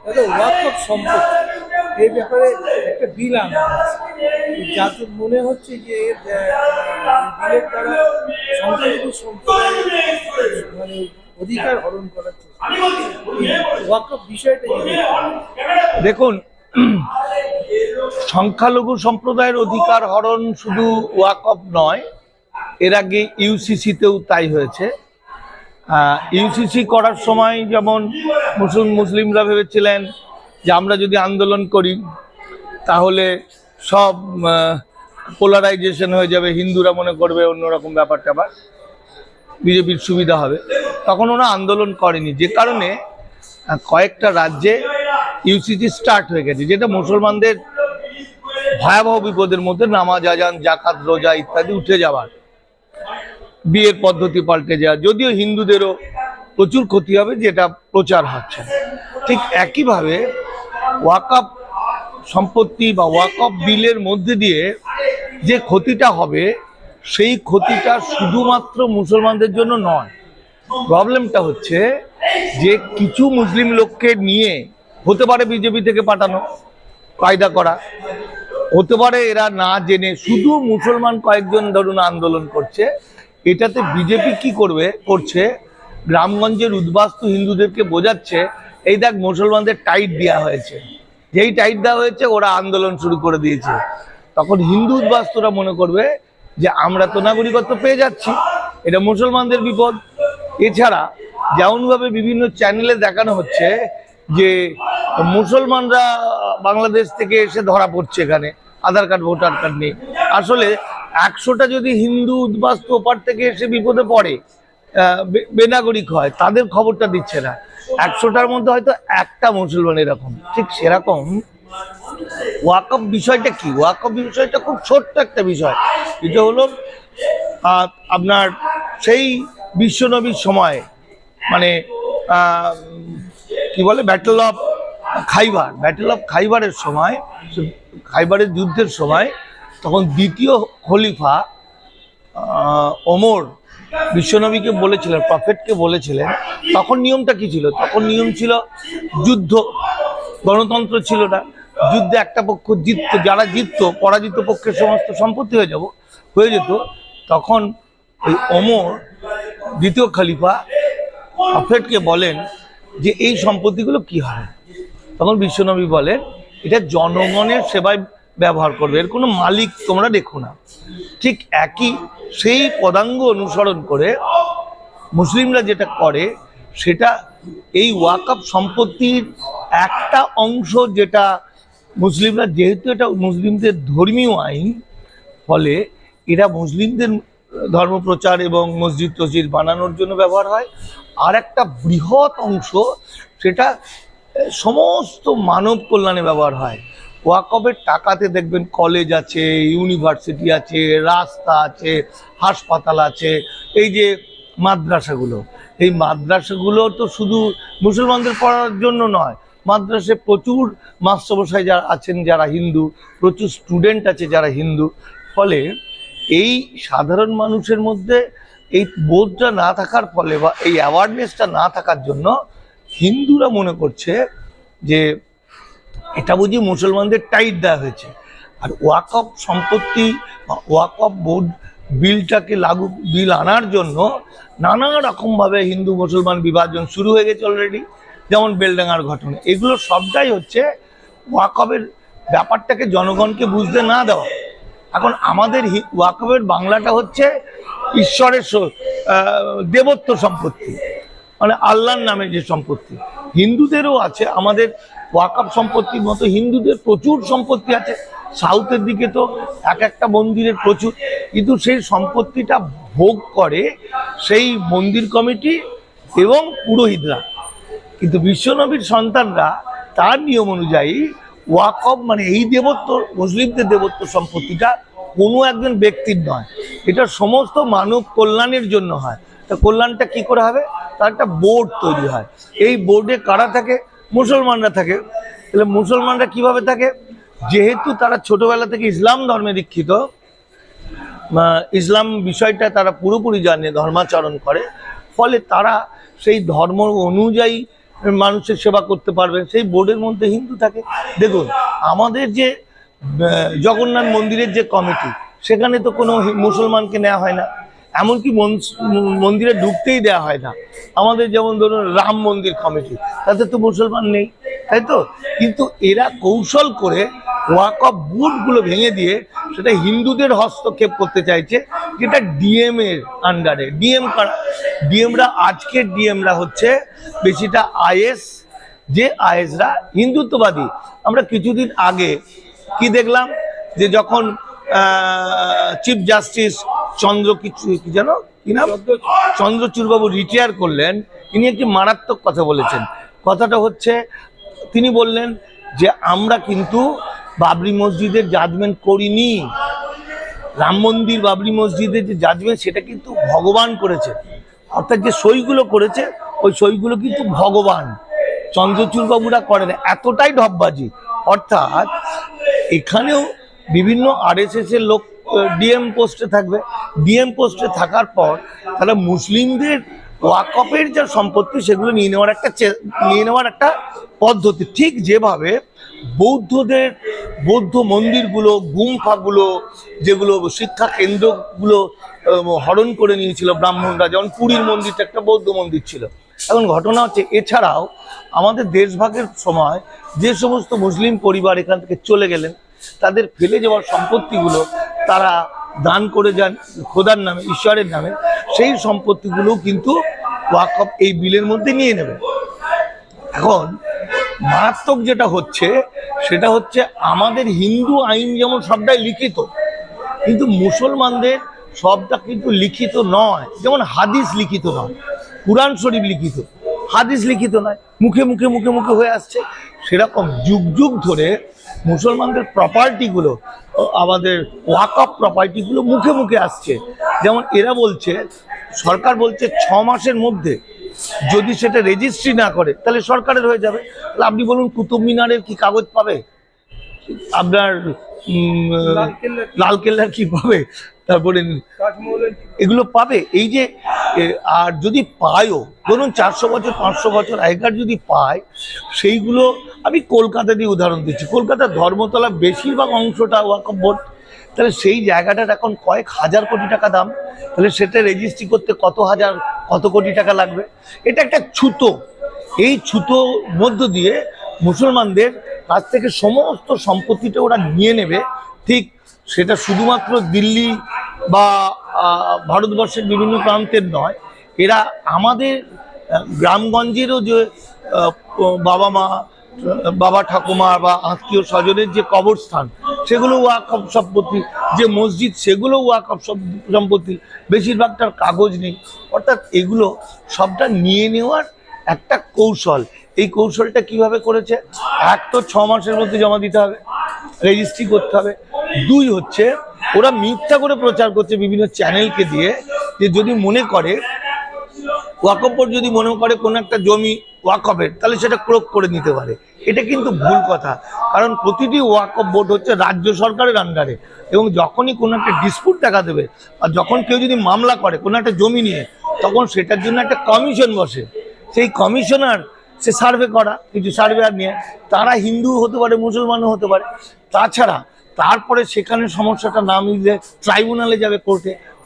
ওয়াকফ সম্পত্তি এই ব্যাপারে একটা বিল আনা হয়েছে, যাতে মনে হচ্ছে যে বিলের দ্বারা সংখ্যালঘু সম্প্রদায়ের মানে অধিকার হরণ করার চেষ্টা। ওয়াকফ বিষয়টা দেখুন, সংখ্যালঘু সম্প্রদায়ের অধিকার হরণ শুধু ওয়াকফ নয়, এর আগে ইউসিসিতেও তাই হয়েছে। ইউসিসি করার সময় যেমন মুসলিমরা ভেবেছিলেন যে আমরা যদি আন্দোলন করি তাহলে সব পোলারাইজেশন হয়ে যাবে, হিন্দুরা মনে করবে অন্যরকম ব্যাপার ট্যাপার, বিজেপির সুবিধা হবে। তখন ওরা আন্দোলন করেনি, যে কারণে কয়েকটা রাজ্যে ইউসিসি স্টার্ট হয়ে গেছে, যেটা মুসলমানদের ভয়াবহ বিপদের মধ্যে নামাজ, আজান, জাকাত, রোজা ইত্যাদি উঠে যাওয়ার, বিয়ের পদ্ধতি পাল্টে যাওয়া, যদিও হিন্দুদেরও প্রচুর ক্ষতি হবে যেটা প্রচার হচ্ছে। ঠিক একইভাবে ওয়াকফ সম্পত্তি বা ওয়াকফ বিলের মধ্যে দিয়ে যে ক্ষতিটা হবে, সেই ক্ষতিটা শুধুমাত্র মুসলমানদের জন্য নয়। প্রবলেমটা হচ্ছে যে কিছু মুসলিম লোককে নিয়ে, হতে পারে বিজেপি থেকে পাঠানো, কায়দা করা, হতে পারে এরা না জেনে শুধু মুসলমান কয়েকজন ধরুন আন্দোলন করছে। এটাতে বিজেপি কি করছে, গ্রামগঞ্জের উদ্বাস্তু হিন্দুদেরকে বোঝাচ্ছে এই দেখ মুসলমানদের টাইট দেওয়া হয়েছে, যেই টাইট দেওয়া হয়েছে ওরা আন্দোলন শুরু করে দিয়েছে। তখন হিন্দু উদ্বাস্তুরা মনে করবে যে আমরা তো নাগরিকত্ব পেয়ে যাচ্ছি, এটা মুসলমানদের বিপদ। এছাড়া যেমনভাবে বিভিন্ন চ্যানেলে দেখানো হচ্ছে যে মুসলমানরা বাংলাদেশ থেকে এসে ধরা পড়ছে এখানে, আধার কার্ড, ভোটার কার্ড নেই। আসলে 100টা যদি হিন্দু উদ্বাস্তু ওপার থেকে এসে বিপদে পড়ে, বেনাগরিক হয়, তাদের খবরটা দিচ্ছে না। 100টার মধ্যে হয়তো একটা মুসলমান এরকম। ঠিক সেরকম ওয়াকফ বিষয়টা কি, ওয়াকফ বিষয়টা খুব ছোট্ট একটা বিষয়। এটা হলো আপনার সেই বিশ্বনবীর সময়, মানে কি বলে, ব্যাটল অফ খাইবারের সময়, খাইবারের যুদ্ধের সময়, তখন দ্বিতীয় খলিফা ওমর বিশ্বনবীকে বলেছিলেন, প্রফেটকে বলেছিলেন, তখন নিয়মটা কি ছিল? তখন নিয়ম ছিল যুদ্ধ, গণতন্ত্র ছিল না। যুদ্ধে একটা পক্ষ জিতত, যারা জিতত পরাজিত পক্ষের সমস্ত সম্পত্তি হয়ে যেত। তখন ওই ওমর দ্বিতীয় খলিফা প্রফেটকে বলেন যে এই সম্পত্তিগুলো কি হয়? তখন বিশ্বনবী বলেন এটা জনগণের সেবায় ব্যবহার করবে, এর কোনো মালিক তোমরা দেখো না। ঠিক একই সেই পদাঙ্গ অনুসরণ করে মুসলিমরা যেটা করে, সেটা এই ওয়াকফ সম্পত্তির একটা অংশ, যেটা মুসলিমরা, যেহেতু এটা মুসলিমদের ধর্মীয় আইন, ফলে এরা মুসলিমদের ধর্মপ্রচার এবং মসজিদ টসজিদ বানানোর জন্য ব্যবহার হয়। আর একটা বৃহৎ অংশ সেটা সমস্ত মানব কল্যাণে ব্যবহার হয়। ওয়াকফের টাকাতে দেখবেন কলেজ আছে, ইউনিভার্সিটি আছে, রাস্তা আছে, হাসপাতাল আছে। এই যে মাদ্রাসাগুলো, এই মাদ্রাসাগুলো তো শুধু মুসলমানদের পড়ার জন্য নয়, মাদ্রাসায় প্রচুর মাস্টারমশাই যারা আছেন যারা হিন্দু, প্রচুর স্টুডেন্ট আছে যারা হিন্দু। ফলে এই সাধারণ মানুষের মধ্যে এই বোধটা না থাকার ফলে, বা এই অ্যাওয়ারনেসটা না থাকার জন্য, হিন্দুরা মনে করছে যে এটা বুঝি মুসলমানদের টাইট দেওয়া হয়েছে। আর ওয়াকফ সম্পত্তি বা ওয়াকফ বোর্ড বিল আনার জন্য নানা রকমভাবে হিন্দু মুসলমান বিভাজন শুরু হয়ে গেছে অলরেডি, যেমন বেলডাঙ্গার ঘটনা। এগুলো সবটাই হচ্ছে ওয়াকফের ব্যাপারটাকে জনগণকে বুঝতে না দেওয়া। এখন আমাদের ওয়াকফের বাংলাটা হচ্ছে ঈশ্বরের দেবত্ব সম্পত্তি, মানে আল্লাহর নামে যে সম্পত্তি। হিন্দুদেরও আছে, আমাদের ওয়াকফ সম্পত্তির মতো হিন্দুদের প্রচুর সম্পত্তি আছে। সাউথের দিকে তো একটা মন্দিরের প্রচুর, কিন্তু সেই সম্পত্তিটা ভোগ করে সেই মন্দির কমিটি এবং পুরোহিতরা। কিন্তু বিশ্বনবীর সন্তানরা তার নিয়ম অনুযায়ী ওয়াকফ, মানে এই দেবত্ব, মুসলিমদের দেবত্ব সম্পত্তিটা কোনো একজন ব্যক্তির নয়, এটা সমস্ত মানব কল্যাণের জন্য হয়। তা কল্যাণটা কি করে হবে? তার একটা বোর্ড তৈরি হয়। এই বোর্ডে কারা থাকে? মুসলমানরা থাকে। তাহলে মুসলমানরা কিভাবে থাকে? যেহেতু তারা ছোটবেলা থেকে ইসলাম ধর্মে দীক্ষিত, ইসলাম বিষয়টা তারা পুরোপুরি জানে, ধর্মাচরণ করে, ফলে তারা সেই ধর্ম অনুযায়ী মানুষের সেবা করতে পারবেন, সেই বোর্ডের মধ্যে হিন্দু থাকে। দেখুন আমাদের যে জগন্নাথ মন্দিরের যে কমিটি, সেখানে তো কোনো মুসলমানকে নেওয়া হয় না, এমনকি মন্দিরে ঢুকতেই দেওয়া হয় না। আমাদের যেমন ধরুন রাম মন্দির কমিটি, তাতে তো মুসলমান নেই, তাই তো? কিন্তু এরা কৌশল করে ওয়াকফ বোর্ডগুলো ভেঙে দিয়ে সেটা হিন্দুদের হস্তক্ষেপ করতে চাইছে, যেটা ডিএম এর আন্ডারে। ডিএমরা আজকের ডিএমরা হচ্ছে বেশিটা আইএস, যে আইএসরা হিন্দুত্ববাদী। আমরা কিছুদিন আগে কি দেখলাম, যে যখন চিফ জাস্টিস চন্দ্রচূড়বাবু রিটায়ার করলেন, তিনি একটি মারাত্মক কথা বলেছেন। কথাটা হচ্ছে, তিনি বললেন যে আমরা কিন্তু বাবরি মসজিদের জাজমেন্ট করিনি, রাম মন্দির বাবরি মসজিদের যে জাজমেন্ট সেটা কিন্তু ভগবান করেছে, অর্থাৎ যে সইগুলো করেছে ওই সইগুলো কিন্তু ভগবান, চন্দ্রচূড়বাবুরা করেন। এতটাই ঢপবাজি। অর্থাৎ এখানেও বিভিন্ন আরএসএস এর লোক ডিএম পোস্টে থাকবে, ডিএম পোস্টে থাকার পর তারা মুসলিমদের ওয়াকফের যা সম্পত্তি সেগুলো নিয়ে নেওয়ার একটা পদ্ধতি। ঠিক যেভাবে বৌদ্ধ মন্দিরগুলো, গুম্ফাগুলো, যেগুলো শিক্ষা কেন্দ্রগুলো হরণ করে নিয়েছিল ব্রাহ্মণরা, যেমন পুরীর মন্দিরটা একটা বৌদ্ধ মন্দির ছিল। এখন ঘটনা হচ্ছে, এছাড়াও আমাদের দেশভাগের সময় যে সমস্ত মুসলিম পরিবার এখান থেকে চলে গেলেন, তাদের ফেলে যাওয়ার সম্পত্তিগুলো তারা দান করে যান খোদার নামে, ঈশ্বরের নামে, সেই সম্পত্তিগুলো কিন্তু ওয়াকফ এই বিলের মধ্যে নিয়ে নেবে। এখন মারাত্মক যেটা হচ্ছে সেটা হচ্ছে, আমাদের হিন্দু আইন যেমন সবটাই লিখিত, কিন্তু মুসলমানদের সবটা কিন্তু লিখিত নয়। যেমন হাদিস লিখিত নয়, কুরআন শরীফ লিখিত, হাদিস লিখিত নয়, মুখে মুখে মুখে মুখে হয়ে আসছে। সেরকম যুগ যুগ ধরে মুসলমানদের প্রপার্টিগুলো, আমাদের ওয়াকফ প্রপার্টিগুলো মুখে মুখে আসছে। যেমন এরা বলছে, সরকার বলছে 6 মাসের মধ্যে যদি সেটা রেজিস্ট্রি না করে তাহলে সরকারের হয়ে যাবে। তাহলে আপনি বলুন, কুতুব মিনারের কি কাগজ পাবে, আপনার লালকেল্লার কি পাবে, তারপরে এগুলো পাবে? এই যে, আর যদি পায়ও, ধরুন 400 বছর 500 বছর আগেকার যদি পায়, সেইগুলো, আমি কলকাতা দিয়ে উদাহরণ দিচ্ছি, কলকাতার ধর্মতলা বেশিরভাগ অংশটা ওয়াকফ বোর্ড, তাহলে সেই জায়গাটার এখন কয়েক হাজার কোটি টাকা দাম, তাহলে সেটা রেজিস্ট্রি করতে কত কোটি টাকা লাগবে। এটা একটা ছুতো, এই ছুতো মধ্য দিয়ে মুসলমানদের কাছ থেকে সমস্ত সম্পত্তিটা ওরা নিয়ে নেবে। ঠিক সেটা শুধুমাত্র দিল্লি বা ভারতবর্ষের বিভিন্ন প্রান্তের নয়, এরা আমাদের গ্রামগঞ্জেরও যে বাবা ঠাকুমা বা আত্মীয় স্বজনের যে কবরস্থান, সেগুলো ওয়াকফ সম্পত্তি, যে মসজিদ সেগুলো ওয়াকফ সম্পত্তি, বেশিরভাগটার কাগজ নেই। অর্থাৎ এগুলো সবটা নিয়ে নেওয়ার একটা কৌশল। এই কৌশলটা কিভাবে করেছে, এক তো 6 মাসের মধ্যে জমা দিতে হবে, রেজিস্ট্রি করতে হবে। 2 হচ্ছে, ওরা মিথ্যা করে প্রচার করছে বিভিন্ন চ্যানেলকে দিয়ে, যে যদি মনে করে ওয়াকফ বোর্ড যদি মনে করে কোনো একটা জমি ওয়াকফের, তাহলে সেটা ক্রোক করে নিতে পারে। এটা কিন্তু ভুল কথা, কারণ প্রতিটি ওয়াকফ বোর্ড হচ্ছে রাজ্য সরকারের আন্ডারে, এবং যখনই কোনো একটা ডিসপুট দেখা দেবে, আর যখন কেউ যদি মামলা করে কোনো একটা জমি নিয়ে, তখন সেটার জন্য একটা কমিশন বসে। সেই কমিশনার সে সার্ভে করা, কিছু সার্ভেয়ার নিয়ে, তারা হিন্দু হতে পারে, মুসলমানও হতে পারে। তাছাড়া তারপরে সেখানে সমস্যাটা না মিললে ট্রাইব্যুনালে যাবে,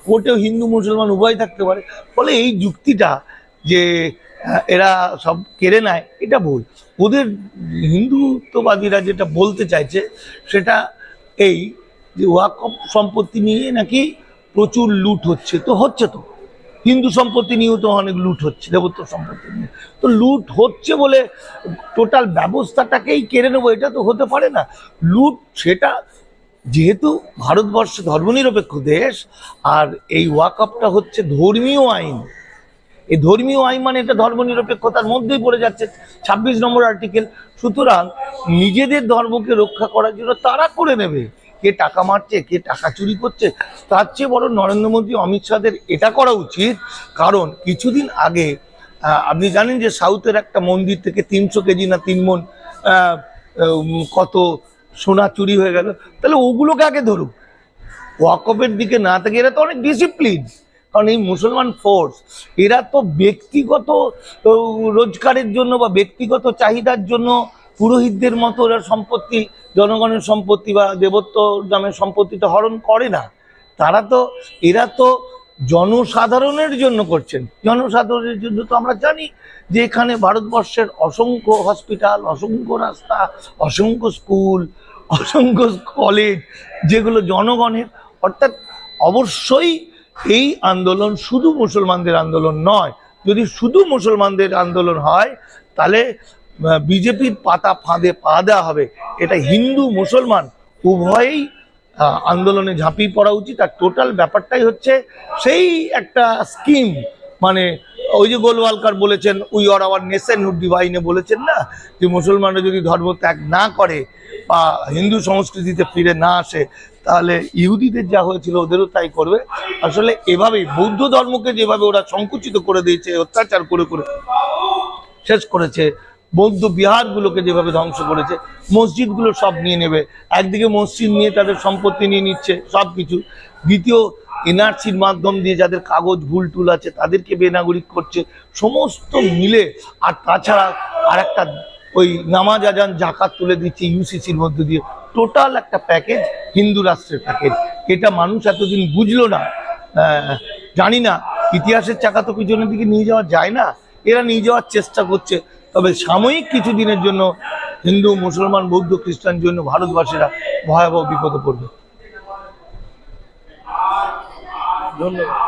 কোর্টেও হিন্দু মুসলমান উভয় থাকতে পারে। ফলে এই যুক্তিটা যে এরা সব কেড়ে নেয়, এটা ভুল। ওদের হিন্দুত্ববাদীরা যেটা বলতে চাইছে সেটা এই যে ওয়াকফ সম্পত্তি নিয়ে নাকি প্রচুর লুট হচ্ছে। তো হচ্ছে তো, হিন্দু সম্পত্তি নিয়েও তো অনেক লুট হচ্ছে, দেবত্ব সম্পত্তি নিয়ে তো লুট হচ্ছে বলে টোটাল ব্যবস্থাটাকেই কেড়ে নেবো, এটা তো হতে পারে না। লুট, সেটা যেহেতু ভারতবর্ষ ধর্মনিরপেক্ষ দেশ, আর এই ওয়াকফটা হচ্ছে ধর্মীয় আইন, এই ধর্মীয় আইন মানে এটা ধর্মনিরপেক্ষতার মধ্যেই পড়ে যাচ্ছে, 26 নম্বর আর্টিকেল। সুতরাং নিজেদের ধর্মকে রক্ষা করার জন্য তারা করে নেবে। কে টাকা মারছে, কে টাকা চুরি করছে, তার চেয়ে বড় নরেন্দ্র মোদী, অমিত শাহদের এটা করা উচিত। কারণ কিছুদিন আগে আপনি জানেন যে সাউথের একটা মন্দির থেকে 300 কেজি না 3 মণ কত সোনা চুরি হয়ে গেল। তাহলে ওগুলোকে আগে ধরুক, ওয়াকফের দিকে না থেকে। এরা তো অনেক ডিসিপ্লিন, কারণ এই মুসলমান ফোর্স এরা তো ব্যক্তিগত রোজগারের জন্য বা ব্যক্তিগত চাহিদার জন্য পুরোহিতদের মতো ওরা সম্পত্তি, জনগণের সম্পত্তি বা দেবত্ব নামের সম্পত্তিটা হরণ করে না। এরা তো জনসাধারণের জন্য করছেন। জনসাধারণের জন্য তো আমরা জানি যে এখানে ভারতবর্ষের অসংখ্য হসপিটাল, অসংখ্য রাস্তা, অসংখ্য স্কুল, অসংখ্য কলেজ, যেগুলো জনগণের। অর্থাৎ অবশ্যই এই আন্দোলন শুধু মুসলমানদের আন্দোলন নয়। যদি শুধু মুসলমানদের আন্দোলন হয় তাহলে বিজেপির পাতা ফাঁদে পা দেওয়া হবে। এটা হিন্দু মুসলমান উভয়েই আন্দোলনে ঝাঁপিয়ে পড়া উচিত। আর টোটাল ব্যাপারটাই হচ্ছে সেই একটা স্কিম, মানে ওই যে গোলওয়ালকার বলেছেন উই আর আওয়ার নেশনহুড ডিভাইনে বলেছেন না, যে মুসলমানরা যদি ধর্ম ত্যাগ না করে বা হিন্দু সংস্কৃতিতে ফিরে না আসে তাহলে ইহুদিদের যা হয়েছিল ওদেরও তাই করবে। আসলে এভাবেই বৌদ্ধ ধর্মকে যেভাবে ওরা সংকুচিত করে দিয়েছে, অত্যাচার করে করে শেষ করেছে, বৌদ্ধ বিহারগুলোকে যেভাবে ধ্বংস করেছে, মসজিদগুলো সব নিয়ে নেবে। একদিকে মসজিদ নিয়ে তাদের সম্পত্তি নিয়ে নিচ্ছে সব কিছু, দ্বিতীয় এনআরসির মাধ্যম দিয়ে যাদের কাগজ ভুল টুল আছে তাদেরকে বেনাগরিক করছে, সমস্ত মিলে। আর তাছাড়া আর একটা ওই নামাজ আজান জাকাত তুলে দিচ্ছে ইউসিসির মধ্যে দিয়ে, টোটাল একটা প্যাকেজ, হিন্দু রাষ্ট্রের প্যাকেজ। এটা মানুষ এতদিন বুঝলো না। জানি না, ইতিহাসের চাকা তো পিছনের দিকে নিয়ে যাওয়া যায় না, এরা নিয়ে যাওয়ার চেষ্টা করছে। তবে সাময়িক কিছু দিনের জন্য হিন্দু, মুসলমান, বৌদ্ধ, খ্রিস্টান জন্য ভারতবাসীরা ভয়াবহ বিপদে পড়বে। ধন্যবাদ।